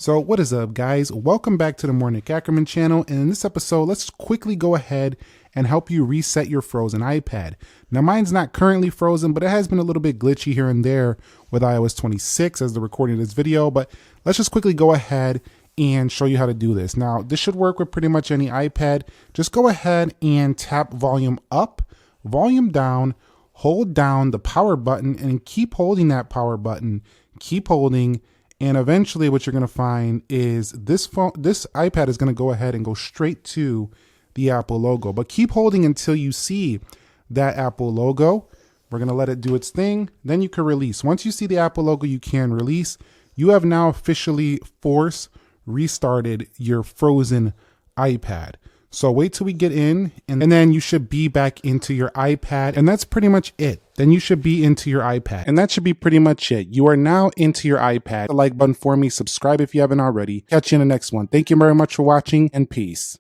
So what is up, guys? Welcome back to the More Nick Ackerman channel, and in this episode let's quickly go ahead and help you reset your frozen iPad. Now mine's not currently frozen, but it has been a little bit glitchy here and there with iOS 26 as the recording of this video, but let's just quickly go ahead and show you how to do this. Now this should work with pretty much any iPad. Just go ahead and tap volume up, volume down, hold down the power button and keep holding that power button, keep holding. And eventually what you're going to find is this iPad is going to go ahead and go straight to the Apple logo. But keep holding until you see that Apple logo. We're going to let it do its thing. Then you can release. Once you see the Apple logo, you can release. You have now officially force restarted your frozen iPad. So wait till we get in, and then you should be back into your iPad, and that's pretty much it. Then you should be into your iPad, and that should be pretty much it. You are now into your iPad. The like button for me, subscribe if you haven't already. Catch you in the next one. Thank you very much for watching, and peace.